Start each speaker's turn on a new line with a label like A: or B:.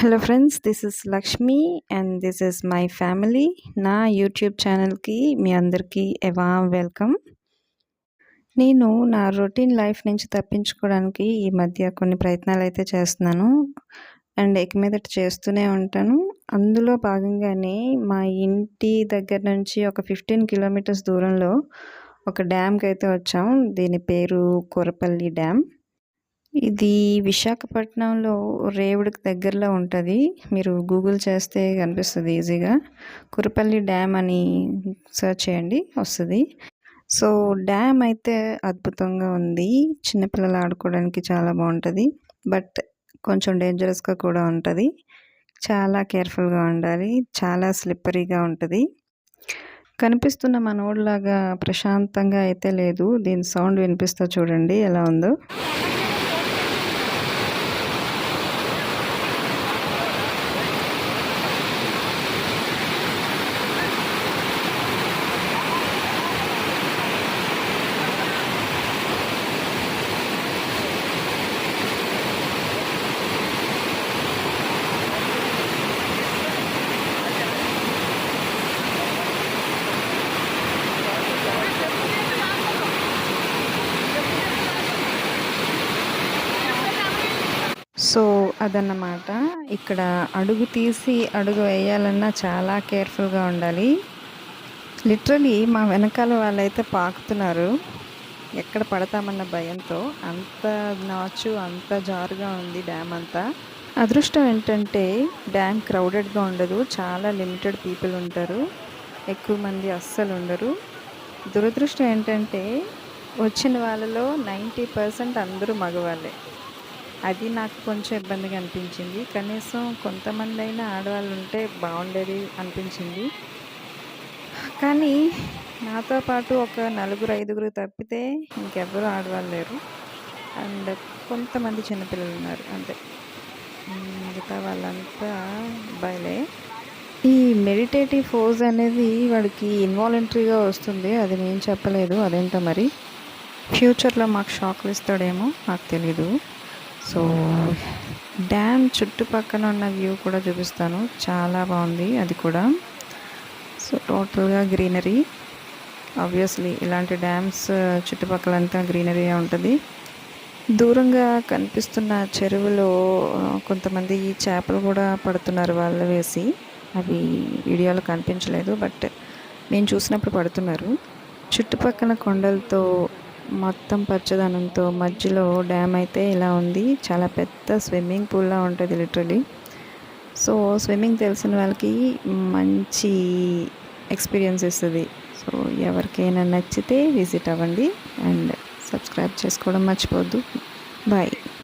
A: Hello friends, this is Lakshmi and this is my family. నా YouTube ఛానల్కి మీ అందరికీ welcome. నేను నా రొటీన్ లైఫ్ నుంచి తప్పించుకోవడానికి ఈ మధ్య కొన్ని ప్రయత్నాలు అయితే చేస్తున్నాను అండ్ ఇక మీదట చేస్తూనే ఉంటాను. అందులో భాగంగానే మా ఇంటి దగ్గర నుంచి ఒక 15 కిలోమీటర్స్ దూరంలో ఒక డ్యామ్కి అయితే వచ్చాం. దీని పేరు కొరపల్లి డ్యామ్. ఇది విశాఖపట్నంలో రేవుడికి దగ్గరలో ఉంటుంది. మీరు గూగుల్ చేస్తే కనిపిస్తుంది ఈజీగా. కురపల్లి డ్యామ్ అని సెర్చ్ చేయండి, వస్తుంది. సో డ్యామ్ అయితే అద్భుతంగా ఉంది. చిన్నపిల్లలు ఆడుకోవడానికి చాలా బాగుంటుంది, బట్ కొంచెం డేంజరస్గా కూడా ఉంటుంది. చాలా కేర్ఫుల్గా ఉండాలి. చాలా స్లిప్పరీగా ఉంటుంది. కనిపిస్తున్న మనోడిలాగా ప్రశాంతంగా అయితే లేదు. దీని సౌండ్ వినిపిస్తా చూడండి ఎలా ఉందో. సో అదన్నమాట. ఇక్కడ అడుగు తీసి అడుగు వేయాలన్నా చాలా కేర్ఫుల్గా ఉండాలి. లిటరలీ మా వెనకాల వాళ్ళైతే పాకుతున్నారు ఎక్కడ పడతామన్న భయంతో. అంత నాచు, అంత జారుగా ఉంది డ్యామ్ అంతా. అదృష్టం ఏంటంటే డ్యామ్ క్రౌడెడ్గా ఉండదు. చాలా లిమిటెడ్ పీపుల్ ఉంటారు, ఎక్కువ మంది అస్సలు ఉండరు. దురదృష్టం ఏంటంటే వచ్చిన వాళ్ళలో 90% అందరూ మగవాళ్ళే. అది నాకు కొంచెం ఇబ్బందిగా అనిపించింది. కనీసం కొంతమంది అయినా ఆడవాళ్ళు ఉంటే బాగుండేది అనిపించింది. కానీ నాతో పాటు ఒక 4-5 తప్పితే ఇంకెవ్వరూ ఆడవాళ్ళు లేరు. అండ్ కొంతమంది చిన్నపిల్లలు ఉన్నారు అంతే. మిగతా వాళ్ళంతా అబ్బాయిలే. ఈ మెడిటేటివ్ ఫోజ్ అనేది వాడికి ఇన్వాలంటరీగా వస్తుంది. అది నేను చెప్పలేదు, అదేంటో మరి. ఫ్యూచర్లో మాకు షాక్లు ఇస్తాడేమో, నాకు తెలీదు. సో డ్యామ్ చుట్టుపక్కల ఉన్న వ్యూ కూడా చూపిస్తాను. చాలా బాగుంది అది కూడా. సో టోటల్గా గ్రీనరీ. ఆబ్వియస్లీ ఇలాంటి డ్యామ్స్ చుట్టుపక్కలంతా గ్రీనరీ ఉంటుంది. దూరంగా కనిపిస్తున్న చెరువులో కొంతమంది చేపలు కూడా పడుతున్నారు వాళ్ళు వేసి. అవి వీడియోలో కనిపించలేదు, బట్ నేను చూసినప్పుడు పడుతున్నారు. చుట్టుపక్కల కొండలతో మొత్తం పచ్చదనంతో మధ్యలో డ్యామ్ అయితే ఇలా ఉంది. చాలా పెద్ద స్విమ్మింగ్ పూల్లా ఉంటుంది లిటరలీ. సో స్విమ్మింగ్ తెలిసిన వాళ్ళకి మంచి ఎక్స్పీరియన్స్ ఇస్తుంది. సో ఎవరికైనా నచ్చితే విజిట్ అవ్వండి అండ్ సబ్స్క్రైబ్ చేసుకోవడం మర్చిపోవద్దు. బాయ్.